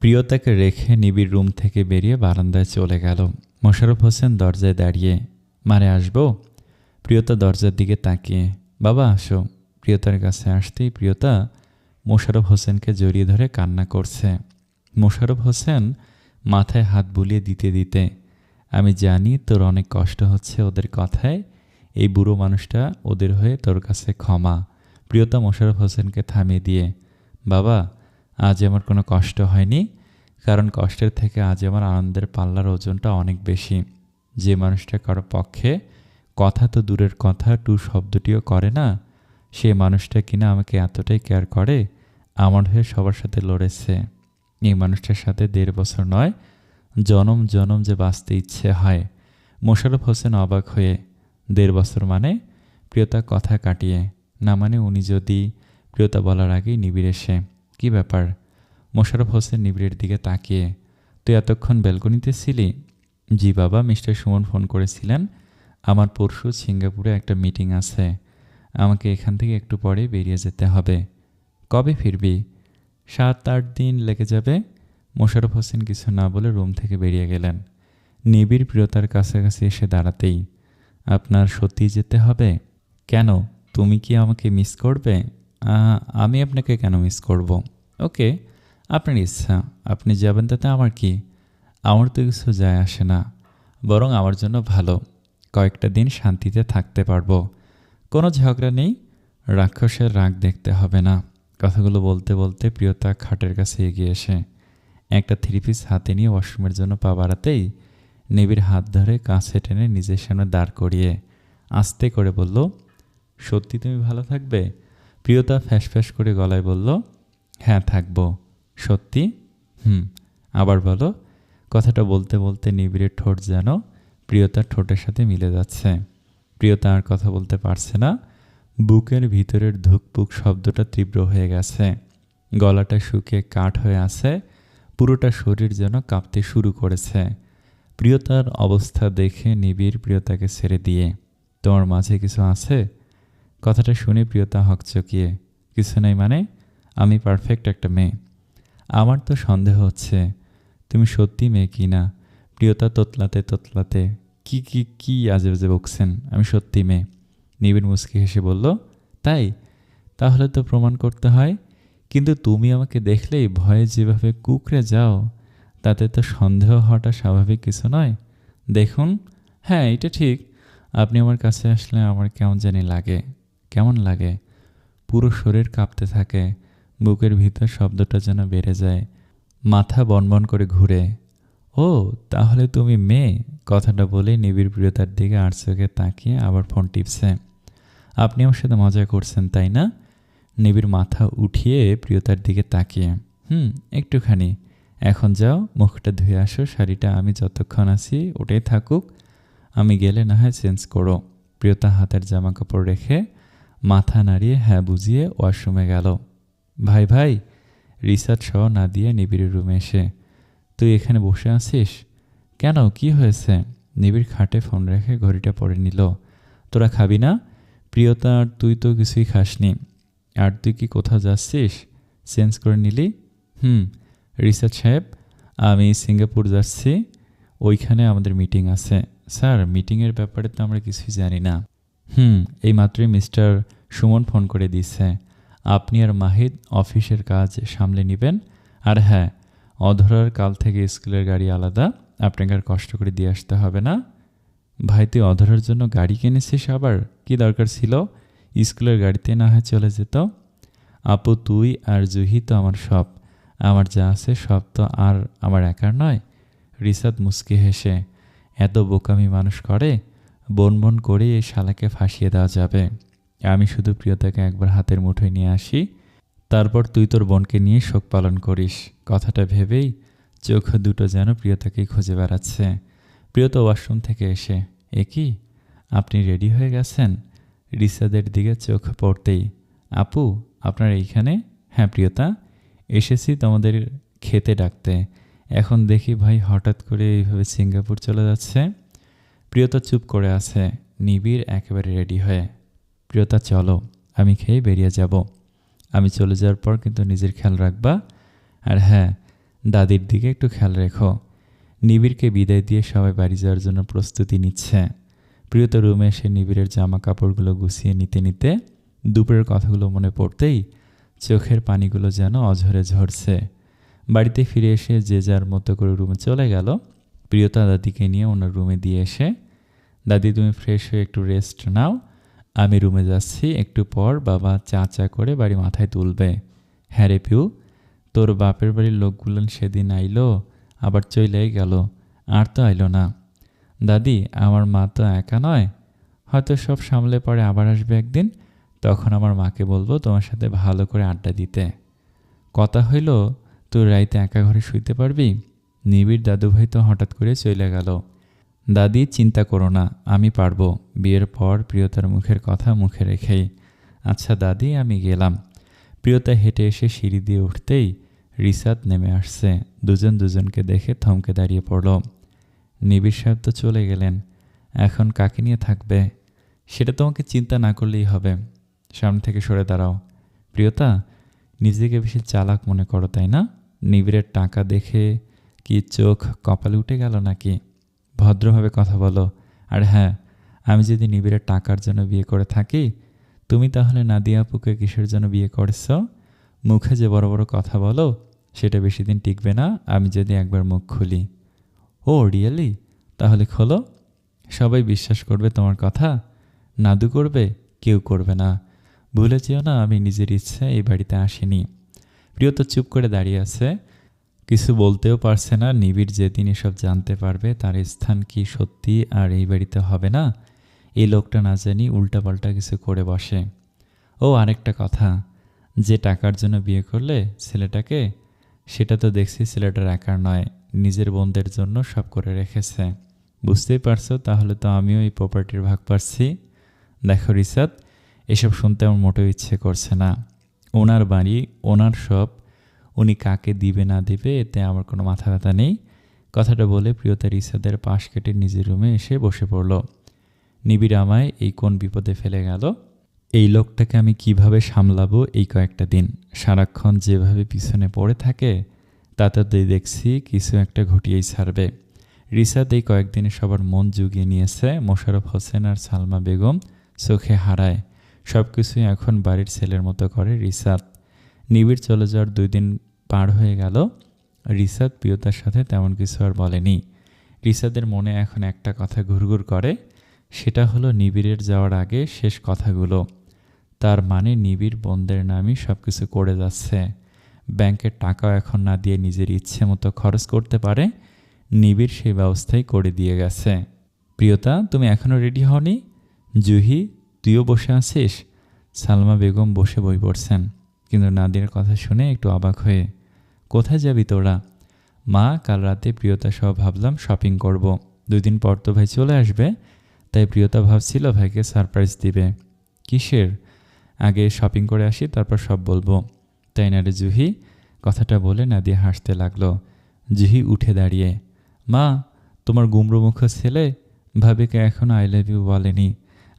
প্রিয়তাকে রেখে নিবিড় রুম থেকে বেরিয়ে বারান্দায় চলে গেল। মোশাররফ হোসেন দরজায় দাঁড়িয়ে, মারে আসবো? প্রিয়তা দরজার দিকে তাকিয়ে, বাবা আসো। প্রিয়তার কাছে আসতেই প্রিয়তা মোশাররফ হোসেনকে জড়িয়ে ধরে কান্না করছে। মোশাররফ হোসেন মাথায় হাত বুলিয়ে দিতে দিতে, আমি জানি তোর অনেক কষ্ট হচ্ছে ওদের কথায়, এই বুড়ো মানুষটা ওদের হয়ে তোর কাছে ক্ষমা। প্রিয়তা মোশাররফ হোসেনকে থামিয়ে দিয়ে, বাবা আজ আমার কোনো কষ্ট হয়নি, কারণ কষ্টের থেকে আজ আমার আনন্দের পাল্লার ওজনটা অনেক বেশি। যে মানুষটা কারো পক্ষে কথা তো দূরের কথা টু শব্দটিও করে না, সে মানুষটা কিনা আমাকে এতটাই কেয়ার করে, আমার হয়ে সবার সাথে লড়েছে। এই মানুষটার সাথে 1.5 বছর নয়, জনম জনম যে বাঁচতে ইচ্ছে হয়। মোশাররফ হোসেন অবাক হয়ে, 1.5 বছর মানে? প্রিয়তা কথা কাটিয়ে, না মানে উনি যদি। প্রিয়তা বলার আগেই নিবিড় এসে, কী ব্যাপার? মোশাররফ হোসেন নিবিড়ের দিকে তাকিয়ে, তুই এতক্ষণ ব্যালকনিতে ছিলি? জি বাবা, মিস্টার সুমন ফোন করেছিলেন, আমার পরশু সিঙ্গাপুরে একটা মিটিং আছে, আমাকে এখান থেকে একটু পরে বেরিয়ে যেতে হবে। কবে ফিরবি? 7-8 দিন লেগে যাবে। মোশাররফ হোসেন কিছু না বলে রুম থেকে বেরিয়ে গেলেন। নিবিড় প্রিয়তার কাছাকাছি এসে দাঁড়াতেই, আপনার সত্যি যেতে হবে? কেন, তুমি কি আমাকে মিস করবে? আমি আপনাকে কেন মিস করব? ওকে, আপনার ইচ্ছা, আপনি যাবেন তাতে আমার কি? আমার তো কিছু যায় আসে না, বরং আমার জন্য ভালো, কয়েকটা দিন শান্তিতে থাকতে পারবো। কোনো ঝগড়া নেই, রাক্ষসের রাগ দেখতে হবে না। কথাগুলো বলতে বলতে প্রিয়তা খাটের কাছে এগিয়ে এসে একটা থ্রি পিস হাতে নিয়ে ওয়াশরুমের জন্য পা বাড়াতেই নিবিড় হাত ধরে কাছে টেনে নিজের সামনে দাঁড় করিয়ে আস্তে করে বলল, সত্যি তুমি ভালো থাকবে? প্রিয়তা ফ্যাস ফ্যাস করে গলায় বলল, হ্যাঁ থাকবো। সত্যি? হুম। আবার বলো। কথাটা বলতে বলতে নিবিড়ের ঠোঁট যেন প্রিয়তার ঠোঁটের সাথে মিলে যাচ্ছে। প্রিয়তা আর কথা বলতে পারছে না। বুকের ভিতরের ধুকপুক শব্দটা তীব্র হয়ে গেছে, গলাটা শুকিয়ে কাঠ হয়ে আছে, পুরোটা শরীর যেন কাঁপতে শুরু করেছে। প্রিয়তার অবস্থা দেখে নিবিড় প্রিয়তাকে ছেড়ে দিয়ে, তোমার মাঝে কিছু আছে? কথাটা শুনে প্রিয়তা হকচকিয়ে, কিছু নেই মানে? আমি পারফেক্ট একটা মেয়ে। আমার তো সন্দেহ হচ্ছে তুমি সত্যি মেয়ে কি না। প্রিয়তা তোতলাতে তোতলাতে, কি কি কি আজে বাজে বকছেন, আমি সত্যি মেয়ে। নিবিড় মুচকি হেসে বলল, তাই? তাহলে তো প্রমাণ করতে হয়। কিন্তু তুমি আমাকে দেখলেই ভয়ে যেভাবে কুঁকড়ে যাও, তাতে তো সন্দেহ হওয়াটা স্বাভাবিক কিছু নয়। দেখুন, হ্যাঁ এটা ঠিক, আপনি আমার কাছে আসলে আমার কেমন জানি লাগে। কেমন লাগে? পুরো শরীর কাঁপতে থাকে, বুকের ভিতর শব্দটা যেন বেড়ে যায়, মাথা বনবন করে ঘুরে। ও, তাহলে তুমি মেয়ে? কথাটা বলে নিবিড় প্রিয়তার দিকে আর চোখে তাকিয়ে আবার ফোন টিপছে। আপনি আমার সাথে মজা করছেন তাই না? নিবিড় মাথা উঠিয়ে প্রিয়তার দিকে তাকিয়ে, একটুখানি। এখন যাও, মুখটা ধুয়ে আসো, শাড়িটা আমি যতক্ষণ আছি ওটাই থাকুক, আমি গেলে না হয় চেঞ্জ করো। প্রিয়তা হাতের জামা কাপড় রেখে মাথা নাড়িয়ে হ্যাঁ বুঝিয়ে ওয়াশরুমে গেল। ভাই ভাই, রিসার্চ সহ না দিয়ে নিবিড়ের রুমে এসে, তুই এখানে বসে আছিস কেন, কি হয়েছে? নিবিড় খাটে ফোন রেখে ঘড়িটা পরে নিল। তোরা খাবি না? প্রিয়তা, আর তুই তো কিছুই খাসনি। আর তুই কি কোথাও যাচ্ছিস? চেঞ্জ করে নিলি? রিসার্চ সাহেব, আমি সিঙ্গাপুর যাচ্ছি, ওইখানে আমাদের মিটিং আছে। স্যার, মিটিংয়ের ব্যাপারে তো আমরা কিছুই জানি না। এই মাত্রই মিস্টার সুমন ফোন করে দিচ্ছে, আপনি আর মাহিদ অফিসের কাজ সামলে নেবেন। আর হ্যাঁ, অধরার কাল থেকে স্কুলের গাড়ি আলাদা, আপনাকে আর কষ্ট করে দিয়ে আসতে হবে না। ভাই, তুই অধরার জন্য গাড়ি কিনেছিস আবার? কি দরকার ছিল? স্কুলের গাড়িতে না হয় চলে যেত। আপু, তুই আর জুহি তো আমার সব, আমার যা আছে সব তো আর আমার একার নয়। রিসাত মুচকি হেসে, এত বোকামি মানুষ করে? বন বন করে এই শালাকে ফাঁসিয়ে দেওয়া যাবে। আমি শুধু প্রিয়তাকে একবার হাতের মুঠোয় নিয়ে আসি, তারপর তুই তোর বোনকে নিয়ে শোক পালন করিস। কথাটা ভেবেই চোখ দুটো যেন প্রিয়তাকেই খুঁজে বেড়াচ্ছে। প্রিয়তা ওয়াশরুম থেকে এসে, এ কি, আপনি রেডি হয়ে গেছেন? রিসাদের দিকে চোখ পড়তেই, আপু আপনার এইখানে? হ্যাঁ প্রিয়তা, এসেছি তোমাদের খেতে ডাকতে। এখন দেখি ভাই হঠাৎ করে এইভাবে সিঙ্গাপুর চলে যাচ্ছে। প্রিয়তা চুপ করে আছে, নিবিড় একেবারে রেডি হয়ে, প্রিয়তা চলো, আমি খেয়ে বেরিয়ে যাব। আমি চলে যাওয়ার পর কিন্তু নিজের খেয়াল রাখবা। আর হ্যাঁ, দাদির দিকে একটু খেয়াল রেখো। নিবিড়কে বিদায় দিয়ে সবাই বাড়ি যাওয়ার জন্য প্রস্তুতি নিচ্ছে। প্রিয়তা রুমে এসে নিবিড়ের জামা কাপড়গুলো গুছিয়ে নিতে নিতে দুপুরের কথাগুলো মনে পড়তেই চোখের পানিগুলো যেন অঝরে ঝরছে। বাড়িতে ফিরে এসে যে যার মতো করে রুমে চলে গেল। প্রিয়তা দাদিকে নিয়ে ওনার রুমে দিয়ে এসে, দাদি তুমি ফ্রেশ হয়ে একটু রেস্ট নাও, আমি রুমে যাচ্ছি, একটু পর বাবা চা চা করে বাড়ি মাথায় তুলবে। হ্যাঁ রে পিউ, তোর বাপের বাড়ির লোকগুলো সেদিন আইলো, আবার চইলেই গেল, আর তো আইলো না। দাদি, আমার মা তো একা নয়, হয়তো সব সামলে পরে আবার আসবে একদিন, তখন আমার মাকে বলবো তোমার সাথে ভালো করে আড্ডা দিতে। কথা হইল তুই রাইতে একা ঘরে শুইতে পারবি? নিবিড় দাদুভাই তো হঠাৎ করে চলে গেল। দাদি, চিন্তা করো না, আমি পারবো। বিয়ের পর প্রিয়তার মুখের কথা মুখে রেখেই, আচ্ছা দাদি, আমি গেলাম। প্রিয়তা হেঁটে এসে সিঁড়ি দিয়ে উঠতেই রিসাত নেমে আসছে। দুজন দুজনকে দেখে থমকে দাঁড়িয়ে পড়ল। নিবিড় সাহেব তো চলে গেলেন, এখন কাকে নিয়ে থাকবে? সেটা তোমাকে চিন্তা না করলেই হবে। সামনে থেকে সরে দাঁড়াও। প্রিয়তা, নিজেকে বেশি চালাক মনে করো তাই না? নিবিড়ের টাকা দেখে কি চোখ কপালে উঠে গেল নাকি? ভদ্রভাবে কথা বলো। আর হ্যাঁ, আমি যদি নিবিড়ের টাকার জন্য বিয়ে করে থাকি, তুমি তাহলে নাদিয়া আপুকে কিসের জন্য বিয়ে করেছ? মুখে যে বড় বড় কথা বলো, সেটা বেশি দিন টিকবে না আমি যদি একবার মুখ খুলি। ও রিয়েলি? তাহলে খোলো। সবাই বিশ্বাস করবে তোমার কথা? নাদু করবে? কেউ করবে না। ভুলে যেও না আমি নিজের ইচ্ছে এই বাড়িতে আসিনি। প্রিয়তা চুপ করে দাঁড়িয়ে আছে, কিছু বলতেও পারছে না। নিবিড় যেদিন এসব জানতে পারবে তার স্থান কি সত্যি আর এই বাড়িতে হবে না? এই লোকটা না জানি উল্টাপাল্টা কিছু করে বসে। ও আরেকটা কথা, যে টাকার জন্য বিয়ে করলে ছেলেটাকে, সেটা তো দেখছি ছেলেটার একার নয়, নিজের বোনদের জন্য সব করে রেখেছে। বুঝতেই পারছো, তাহলে তো আমিও এই প্রপার্টির ভাগ পাচ্ছি। দেখো রিসাত, এসব শুনতে আমার মোটেও ইচ্ছে করছে না। ওনার বাড়ি, ওনার সব, উনি কাকে দিবে না দিবে এতে আমার কোনো মাথা ব্যথা নেই। কথাটা বলে প্রিয়তা রিসাদের পাশ কেটে নিজের রুমে এসে বসে পড়ল। নিবিড় আমায় এই কোন বিপদে ফেলে গেল। এই লোকটাকে আমি কিভাবে সামলাবো এই কয়েকটা দিন? সারাক্ষণ যেভাবে পিছনে পড়ে থাকে তাতে দেখছি কিছু একটা ঘটিয়েই ছাড়বে। রিসাদ এই কয়েকদিনে সবার মন জুগিয়ে নিয়েছে। মোশাররফ হোসেন আর সালমা বেগম চোখে হারায়। সব কিছুই এখন বাড়ির ছেলের মতো করে রিসাদ। নিবিড় চলে যাওয়ার 2 দিন পার হয়ে গেল। রিসাদ প্রিয়তার সাথে তেমন কিছু আর বলেনি। রিসাদের মনে এখন একটা কথা ঘুরঘুর করে, সেটা হলো নিবিড়ের যাওয়ার আগে শেষ কথাগুলো। তার মানে নিবিড় বোনদের নামই সব কিছু করে যাচ্ছে। ব্যাংকের টাকাও এখন না দিয়ে নিজের ইচ্ছে মতো খরচ করতে পারে। নিবিড় সেই ব্যবস্থাই করে দিয়ে গেছে। প্রিয়তা, তুমি এখনও রেডি হওনি? জুহি, তুইও বসে আছিস? সালমা বেগম বসে বই পড়ছেন, কিন্তু নাদিয়ার কথা শুনে একটু অবাক হয়ে। কোথায় যাবি তোরা? মা, কাল রাতে প্রিয়তা সহ ভাবলাম শপিং করব। 2 দিন পর তো ভাই চলে আসবে, তাই প্রিয়তা ভাবছিল ভাইকে সারপ্রাইজ দিবে। কিসের? আগে শপিং করে আসি, তারপর সব বলবো। তাই না রে জুহি? কথাটা বলে নাদিয়া হাসতে লাগলো। জুহি উঠে দাঁড়িয়ে, মা, তোমার গুমড়ো মুখ ছেলে ভাবিকে এখনও আই লাভ ইউ বলেনি,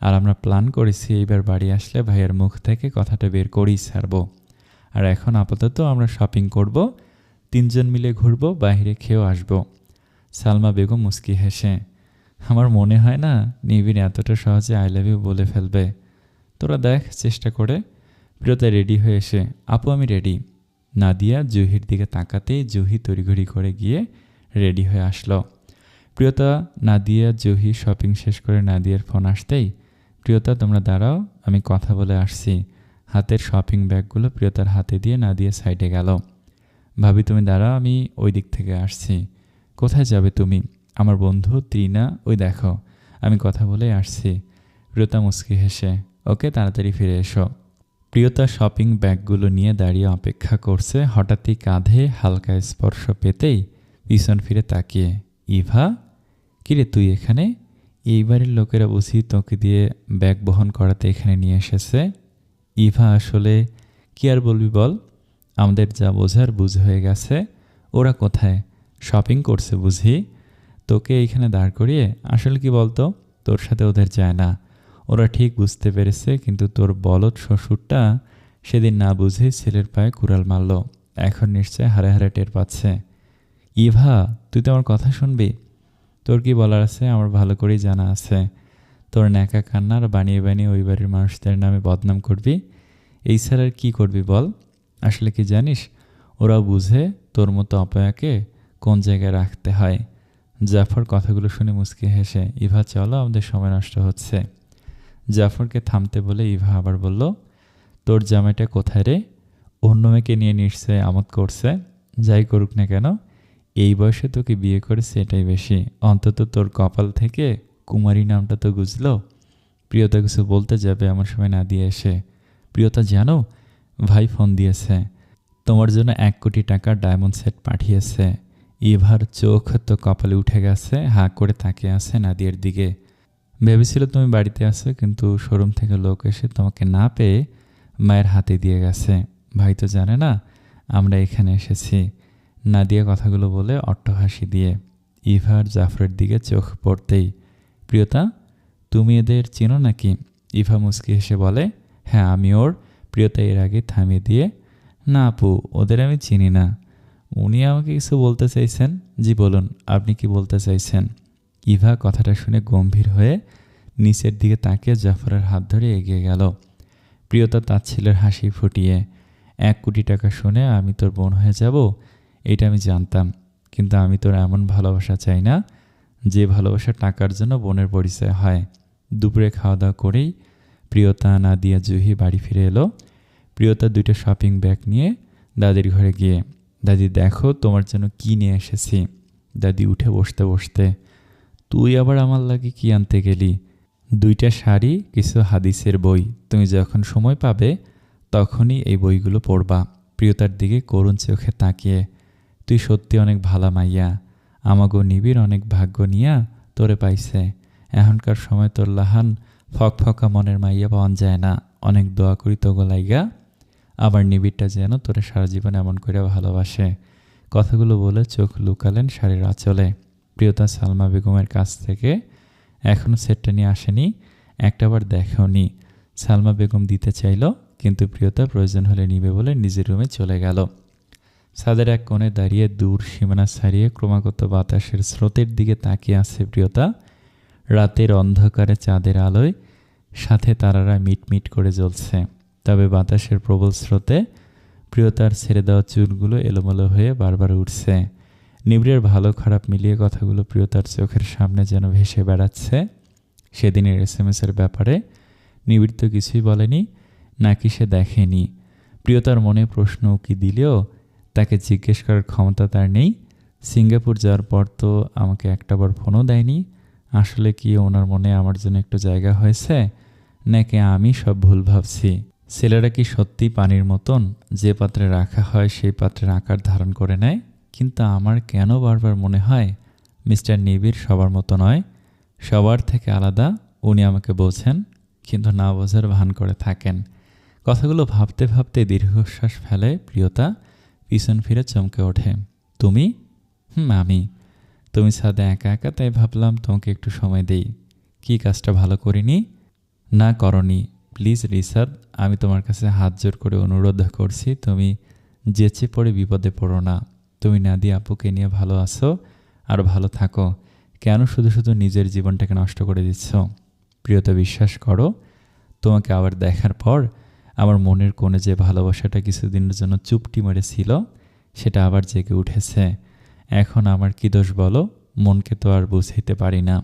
আর আমরা প্ল্যান করেছি এইবার বাড়ি আসলে ভাইয়ের মুখ থেকে কথাটা বের করেই ছাড়বো। আর এখন আপাতত আমরা শপিং করব, 3 জন মিলে ঘুরবো, বাইরে খেয়েও আসবো। সালমা বেগম মুস্কি হেসে, আমার মনে হয় না নিবিড় এতটা সহজে আই লাভ ইউ বলে ফেলবে। তোরা দেখ চেষ্টা করে। প্রিয়তা রেডি হয়ে এসে, আপু আমি রেডি। নাদিয়া জুহির দিকে তাকাতেই জুহি তড়িঘড়ি করে গিয়ে রেডি হয়ে আসলো। প্রিয়তা, নাদিয়া, জুহি শপিং শেষ করে নাদিয়ার ফোন আসতেই, প্রিয়তা তোমরা দাঁড়াও, আমি কথা বলে আসছি। হাতের শপিং ব্যাগগুলো প্রিয়তার হাতে দিয়ে নাদিয়া সাইডে গেল। ভাবি তুমি দাঁড়াও, আমি ওই দিক থেকে আসছি। কোথায় যাবে তুমি? আমার বন্ধু ত্রিনা, ওই দেখো, আমি কথা বলে আসছি। প্রিয়তা মুচকি হেসে, ওকে তাড়াতাড়ি ফিরে এসো। প্রিয়তা শপিং ব্যাগগুলো নিয়ে দাঁড়িয়ে অপেক্ষা করছে। হঠাৎই কাঁধে হালকা স্পর্শ পেতেই পিছন ফিরে তাকিয়ে, ইভা, কিরে তুই এখানে? এই বাড়ির লোকেরা বুঝি তোকে দিয়ে ব্যাগ বহন করাতে এখানে নিয়ে এসেছে। ইভা, আসলে কি আর বলবি বল, আমাদের যা বোঝার বুঝ হয়ে গেছে। ওরা কোথায়? শপিং করছে বুঝি। তোকে এইখানে দাঁড় করিয়ে, আসলে কি বলতো, তোর সাথে ওদের যায় না। ওরা ঠিক বুঝতে পেরেছে, কিন্তু তোর বলদ শ্বশুরটা সেদিন না বুঝে ছেলের পায়ে কুড়াল মারল। এখন নিশ্চয় হারে হারে টের পাচ্ছে। ইভা, তুই তো আমার কথা শুনবি। তোর কি বলার আছে আমার ভালো করেই জানা আছে। তোর ন্যাকা কান্নার বানিয়ে বানিয়ে ওই বাড়ির মানুষদের নামে বদনাম করবি। এই ছাড়া আর কী করবি বল? আসলে কি জানিস, ওরাও বুঝে তোর মতো অপয়াকে কোন জায়গায় রাখতে হয়। জাফর কথাগুলো শুনে মুচকি হেসে, ইভা চলো, আমাদের সময় নষ্ট হচ্ছে। জাফরকে থামতে বলে ইভা আবার বলল, তোর জামাইটা কোথায় রে? অন্য মেয়েকে নিয়ে নিশ্চয় আমোদ করছে। যাই করুক না কেন, এই বয়সে তোকে বিয়ে করেছে এটাই বেশি। অন্তত তোর কপাল থেকে কুমারী নামটা তো গুজলো। প্রিয়তা কিছু বলতে যাবে এমন সময় না দিয়ে এসে, প্রিয়তা জানো, ভাই ফোন দিয়েছে, তোমার জন্য 1 কোটি টাকার ডায়মন্ড সেট পাঠিয়েছে। ইভার চোখ তো কপালে উঠে গেছে, হাঁ করে তাকিয়ে আছে নাদিয়ার দিকে। ভেবেছিল তুমি বাড়িতে আছো, কিন্তু শোরুম থেকে লোক এসে তোমাকে না পেয়ে মায়ের হাতে দিয়ে গেছে। ভাই তো জানে না আমরা এখানে এসেছি। নাদিয়া কথাগুলো বলে অট্টহাসি দিয়ে ইভার জাফরের দিকে চোখ পড়তেই, প্রিয়তা, তুমি এদের চেনো নাকি? ইভা মুচকি হেসে বলে, হ্যাঁ আমি ওর। প্রিয়তা এর আগে থামিয়ে দিয়ে, না আপু, ওদের আমি চিনি না। উনি আমাকে কিছু বলতে চাইছেন। জি বলুন, আপনি কি বলতে চাইছেন? ইভা কথাটা শুনে গম্ভীর হয়ে নিচের দিকে তাকিয়ে জাফরের হাত ধরে এগিয়ে গেল। প্রিয়তা তার ছেলের হাসি ফুটিয়ে, 1 কোটি টাকা শুনে আমি তোর বোন হয়ে যাব এটা আমি জানতাম, কিন্তু আমি তোর এমন ভালোবাসা চাই না যে ভালোবাসা টাকার জন্য বোনের পরিচয় হয়। দুপুরে খাওয়া দাওয়া করেই প্রিয়তা, নাদিয়া, জুহি বাড়ি ফিরে এলো। প্রিয়তা 2টা শপিং ব্যাগ নিয়ে দাদির ঘরে গিয়ে, দাদি দেখো তোমার জন্য কি নিয়ে এসেছি। দাদি উঠে বসতে বসতে, তুই আবার আমার লাগে কি আনতে গেলি? 2টা শাড়ি, কিছু হাদিসের বই। তুমি যখন সময় পাবে তখনই এই বইগুলো পড়বা। প্রিয়তার দিকে করুণ চোখে তাকিয়ে, তুই সত্যি অনেক ভালা মাইয়া, আমাগো নিবিড় অনেক ভাগ্য নিয়া তোরে পাইছে। এখনকার সময় তোর লাহান ফকফকা মনের মাইয়া পাওয়া যায় না। অনেক দোয়া করি তোগো লাইগা, আবার নিবিড়টা যেন তোরে সারা জীবন এমন করে ভালোবাসে। কথাগুলো বলে চোখ লুকালেন শাড়ির আঁচলে। প্রিয়তা সালমা বেগমের কাছ থেকে এখনও সেটটা নিয়ে আসেনি, একটাবার দেখেওনি। সালমা বেগম দিতে চাইল, কিন্তু প্রিয়তা প্রয়োজন হলে নিবে বলে নিজের রুমে চলে গেল। ছাদের এক কোণে দাঁড়িয়ে দূর সীমানা ছাড়িয়ে ক্রমাগত বাতাসের স্রোতের দিকে তাকিয়ে আছে প্রিয়তা। রাতের অন্ধকারে চাঁদের আলোয় সাথে তারারা মিটমিট করে জ্বলছে, তবে বাতাসের প্রবল স্রোতে প্রিয়তার ছেড়ে দেওয়া চুলগুলো এলোমেলো হয়ে বারবার উঠছে। নিবিড়ের ভালো খারাপ মিলিয়ে কথাগুলো প্রিয়তার চোখের সামনে যেন ভেসে বেড়াচ্ছে। সেদিনের SMS-এর ব্যাপারে নিবিড় তো কিছুই বলেনি, নাকি সে দেখেনি। প্রিয়তার মনে প্রশ্ন উকি দিলেও তাকে জিজ্ঞেস করার ক্ষমতা তার নেই। সিঙ্গাপুর যাওয়ার পর তো আমাকে একটাবার ফোনও দেয়নি। আসলে কি ওনার মনে আমার জন্য একটু জায়গা হয়েছে, নাকি আমি সব ভুল ভাবছি? ছেলেরা কি সত্যি পানির মতন, যে পাত্রে রাখা হয় সেই পাত্রের আকার ধারণ করে নেয়? কিন্তু আমার কেন বারবার মনে হয় মিস্টার নিবিড় সবার মতো নয়, সবার থেকে আলাদা। উনি আমাকে বোঝেন, কিন্তু না বোঝার ভান করে থাকেন। কথাগুলো ভাবতে ভাবতে দীর্ঘশ্বাস ফেলে প্রিয়তা। পিছন ফিরে চমকে ওঠে, তুমি? আমি। তুমি ছাদে একা একা, তাই ভাবলাম তোমাকে একটু সময় দেই। কি কাজটা ভালো করিনি? না করনি। প্লিজ রিসাদ, আমি তোমার কাছে হাত জোর করে অনুরোধ করছি, তুমি যেচে পড়ে বিপদে পড়ো না। তুমি নাদিয়া আপুকে নিয়ে ভালো আছো আর ভালো থাকো, কেন শুধু শুধু নিজের জীবনটাকে নষ্ট করে দিচ্ছ? প্রিয়তা, বিশ্বাস করো, তোমাকে আবার দেখার পর আমার মনের কোণে যে ভালোবাসাটা কিছুদিনের জন্য চুপটি মেরেছিল সেটা আবার জেগে উঠেছে। এখন আমার কি দোষ বলো? মনকে তো আর বুঝাইতে পারি না।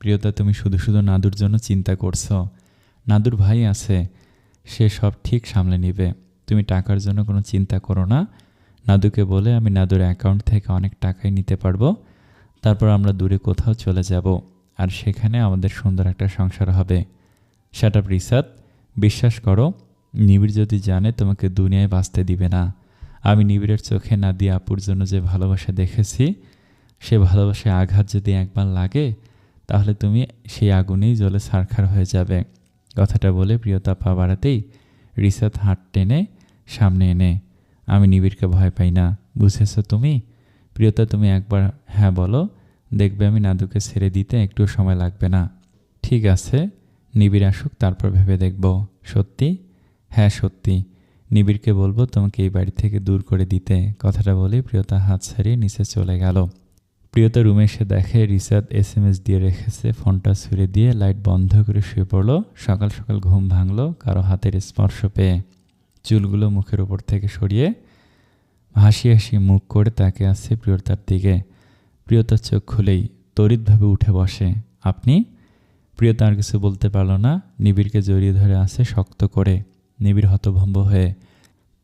প্রিয়তা, তুমি শুধু শুধু নাদুর জন্য চিন্তা করছো। নাদুর ভাই আছে, সে সব ঠিক সামলে নিবে। তুমি টাকার জন্য কোনো চিন্তা করো না। নাদুকে বলে আমি নাদুর অ্যাকাউন্ট থেকে অনেক টাকাই নিতে পারবো। তারপর আমরা দূরে কোথাও চলে যাব, আর সেখানে আমাদের সুন্দর একটা সংসার হবে। শাট আপ রিসাত, বিশ্বাস করো, নিবিড় যদি জানে তোমাকে দুনিয়ায় বাঁচতে দিবে না। আমি নিবিড়ের চোখে নাদিয়া আপুর জন্য যে ভালোবাসা দেখেছি, সে ভালোবাসায় আঘাত যদি একবার লাগে তাহলে তুমি সেই আগুনেই জ্বলে ছারখার হয়ে যাবে। কথাটা বলে প্রিয়তা পা বাড়াতেই রিসাত হাত টেনে সামনে এনে, আমি নিবিড়কে ভয় পাই না, বুঝেছো তুমি? প্রিয়তা, তুমি একবার হ্যাঁ বলো, দেখবে আমি নাদুকে ছেড়ে দিতে একটু সময় লাগবে না। ঠিক আছে, নিবিড় আসুক, তারপর ভেবে দেখব। সত্যি? হ্যাঁ সত্যি। নিবিড়কে বলবো তোমাকে এই বাড়ি থেকে দূর করে দিতে। কথাটা বলে প্রিয়তা হাত ছাড়িয়ে নিচে চলে গেল। প্রিয়তা রুমে এসে দেখে রিসাত SMS দিয়ে রেখেছে। ফোনটা ছুঁড়ে দিয়ে লাইট বন্ধ করে শুয়ে পড়ল। সকাল সকাল ঘুম ভাঙল কারো হাতের স্পর্শ পেয়ে। চুলগুলো মুখের উপর থেকে সরিয়ে হাসি হাসি মুখ করে তাকিয়ে আছে প্রিয়তার দিকে। প্রিয়তার চোখ খুলেই তড়িৎভাবে উঠে বসে। আপনি? প্রিয়তা আর কিছু বলতে পারল না, নিবিড়কে জড়িয়ে ধরে আছে শক্ত করে। নিবিড় হতভম্ব হয়ে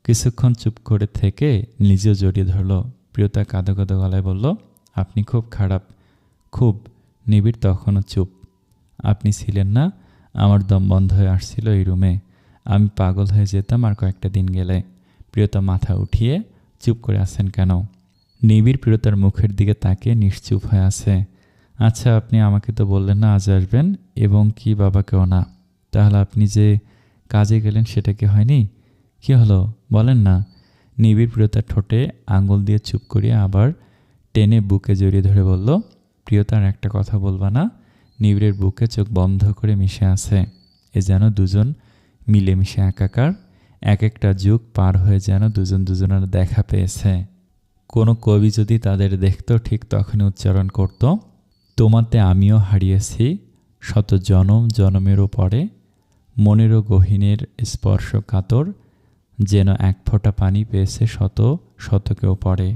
কিছুক্ষণ চুপ করে থেকে নিজেও জড়িয়ে ধরল। প্রিয়তা কাঁদো কাঁদো গলায় বলল, আপনি খুব খারাপ, খুব। নিবিড় তখনও চুপ। আপনি ছিলেন না, আমার দম বন্ধ হয়ে আসছিল এই রুমে। আমি পাগল হয়ে যেতাম আর কয়েকটা দিন গেলে। প্রিয়তা মাথা উঠিয়ে, চুপ করে আছেন কেন? নিবিড় প্রিয়তার মুখের দিকে তাকিয়ে নিশ্চুপ হয়ে আছে। আচ্ছা, আপনি আমাকে তো বললেন না আজ আসবেন, এবং কি বাবাকেও না। তাহলে আপনি যে কাজে গেলেন সেটা কি হয়নি? কি হলো বলেন না। নিবিড় প্রিয়তার ঠোঁটে আঙুল দিয়ে চুপ করিয়ে আবার টেনে বুকে জড়িয়ে ধরে বলল, প্রিয়তার একটা কথা বলবা না? নিবিড়ের বুকে চোখ বন্ধ করে মিশে আছে। এ যেন দুজন মিলেমিশে একাকার। এক একটা যুগ পার হয়ে যেন দুজন দুজনের দেখা পেয়েছে। কোনো কবি যদি তাদের দেখত ঠিক তখনই উচ্চারণ করত, তোমাতে আমিও হারিয়েছি শত জনম জনমেরও পরে, মনেরও গহীনের স্পর্শ কাতর, যেন এক ফোঁটা পানি পেয়েছে শত শতকেও পরে।